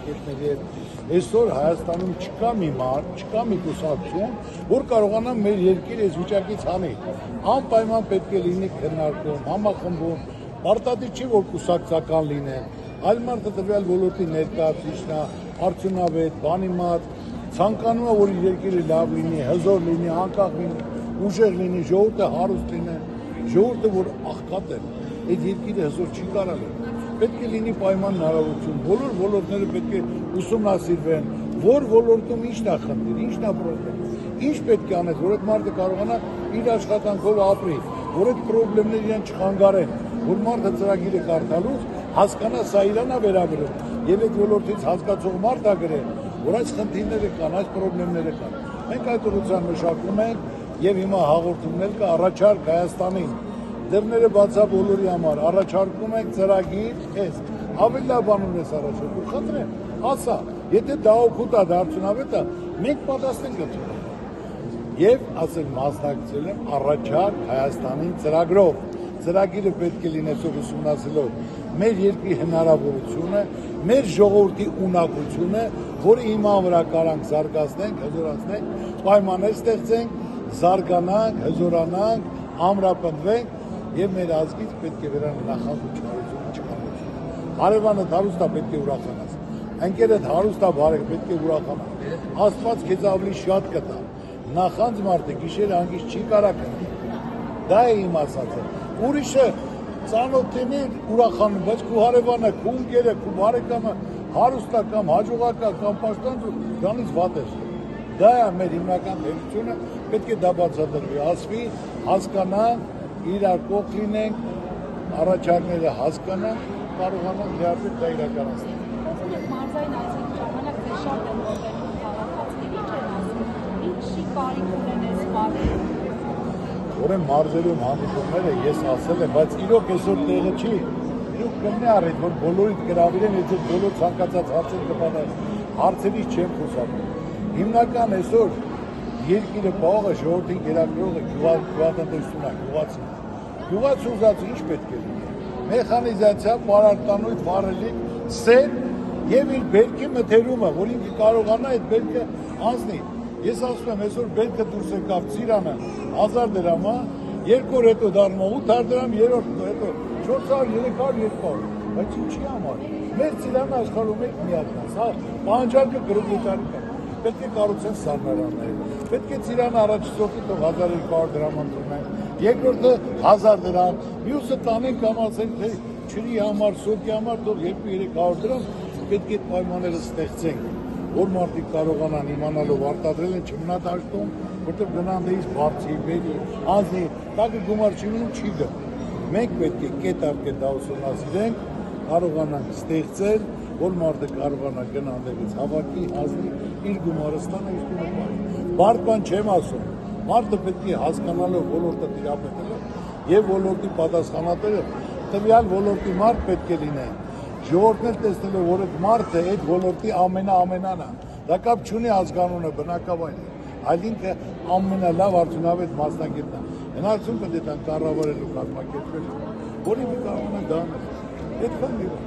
մասնակիցների հետ։ Այսօր Հայաստանում չկա մի մարդ, չկա մի կուսակցություն, որ կարողանա մեր երկիրը այս վիճակից հանի։ Անպայման պետք է լինի քննարկում, համախմբում, պարտադիր չի որ կուսակցական լինեն, այլ մարդը տվյալ ոլորտի ներկայացուցիչն է, արդյունավետ, բանիմաց, ցանկանում է որ իր երկիրը լավ լինի, հզոր լինի, անկախ լինի, ուժեղ լինի, ժողովուրդը հարուստ լինի, ժողովուրդը որ աղքատ է, այդ երկիրը հզոր չի կարող լինի։ Պետք է լինի պայման հնարավորություն, բոլոր ոլորտները պետք է ուսումնասիրվեն, որ ոլորտում ինչն է խնդիր, ինչն է պրոբլեմ, ինչ պետք է անես, որ այդ մարդը կարողանա իր աշխատանքով ապրի, որ այդ պրոբլեմները իրեն չխանգարեն, որ մարդը ծրագիրը կարդալուց հասկանա սա իրան է վերաբերում եւ այդ ոլորտից հասկացող մարդ է գրել, որ այս խնդիրները կան, այս պրոբլեմները կան։ Մենք այդ ուղղությամբ մշակում ենք եւ հիմա հաղորդումներ կա առաջարկ Հայաստանին դռները բացա բոլորի համար, առաջարկում ենք ծրագիր, քեզ ավելի լավ բան ունես առաջարկում, խնդրեմ, ասա, եթե դա օգուտ է, դա արդյունավետ է, մենք պատասխան կտանենք։ Եվ ասել մասնակցել եմ առաջարկ Հայաստանին ծրագրով, ծրագիրը պետք է լինեցող ուսումնասիրելով մեր երկրի հնարավորությունը, մեր ժողովրդի ունակությունը, որը հիմա վրա կարանք զարգացնենք, հզորացնենք, պայմաններ ստեղծենք, զարգանանք, հզորանանք, ամրապնդվենք եւ մեր ազգից պետք է վերանա նախազգուշությունը չկամություն։ Հարևանը հարուստա պետք է ուրախանաս։ Ընկերդ հարուստա բարեք պետք է ուրախանա։ Աստված քեզ ավելի շատ կտա։ Նախանձ մարդը գիշեր հանգիստ չի կարող կնի։ Դա է իմ ասածը։ Ուրիշը ծանոթին ուրախանում, բայց քո հարևանը, քո ընկերը, քո բարեկամը հարուստա կամ հաջողակա կամ պաշտոնյա դրանից վատ է։ Դա է մեր հիմնական թերությունը, պետք է դա բացատրվի, ասվի, հասկանանք, իրար կողք լինենք, առաջարկները հասկանանք, կարողանանք լիարժեք դա իրականացնել։ Մարզային այցերի ժամանակ դե շատ են ողջունում քաղաքացիների չեն ասում, ինչի կարիք ունեն այս մարզերը։ Ուրեմն մարզերում հանդիպումները ես ասել եմ, բայց իրոք այսօր տեղը չի, իրոք կլինի առիթ, որ բոլորիդ գրավիրեն, եթե բոլոր ցանկացած հարցեր կպատասխանեն, հարցերից չեմ խոսափում։ Հիմնական այսօր երկիրը պահողը ժողովրդին գերակրողը գյուղատնտեսությունն է, գյուղացին։ Գյուղացի ուզածը ինչ պետք է լինի։ Մեխանիզացիա, պարարտանույթ, վառելիք, սեր եւ իր բերքի մթերումը, որ ինքը կարողանա այդ բերքը անցնի։ Ես ասում եմ, այսօր բերքը դուրս եկավ ծիրանը 1000 դրամ, 2 օր հետո դառնում 800 դրամ, 3-րդ հետո 400, 300, 200, բայց ինչի համար։ Մեր ծիրանը աշխարհում է միակն է, սա պահանջարկը գրոհի կա։ Պետք է կառուցեն սառնարաններ, պետք է ծիրանը առաջին թող 1200 դրամ ընդունեն, երկրորդը 1000 դրամ, մյուսը տանեն կամ ասեն, թե ջրի համար, սոկի համար թող 200-300 դրամ, պետք է պայմանները ստեղծենք, որ մարդիկ կարողանան իմանալով արտադրել են չմնա դաշտում, որտեղ գնան դեից բարձի, բերի, անձնի, տակը գումար չի մնում, չի գա։ Մենք պետք է կետ առ կետ դա ուսումնասիրենք, կարողանանք ստեղծել, որ մարդը կարողանա գնան դեպից հավաքի, ազնի, իր գումարը ստանա, իր գումարը բարի։ Բարդ բան չեմ ասում, մարդը պետք է հասկանալով ոլորտը տիրապետելով եւ ոլորտի պատասխանատերը, տվյալ ոլորտի մարդ պետք է լինեն։ Ժողովուրդն էլ տեսնելով, որ այդ մարդը այդ ոլորտի ամենան է, դա կապ չունի ազգանունը, բնակավայրը, այլ ինքը ամենալավ արդյունավետ մասնագետն է։ Հնարություն պետք է տան կառավարելու կազմակերպել, որի մի կարողանա դա անել։ Այդքան մի բան։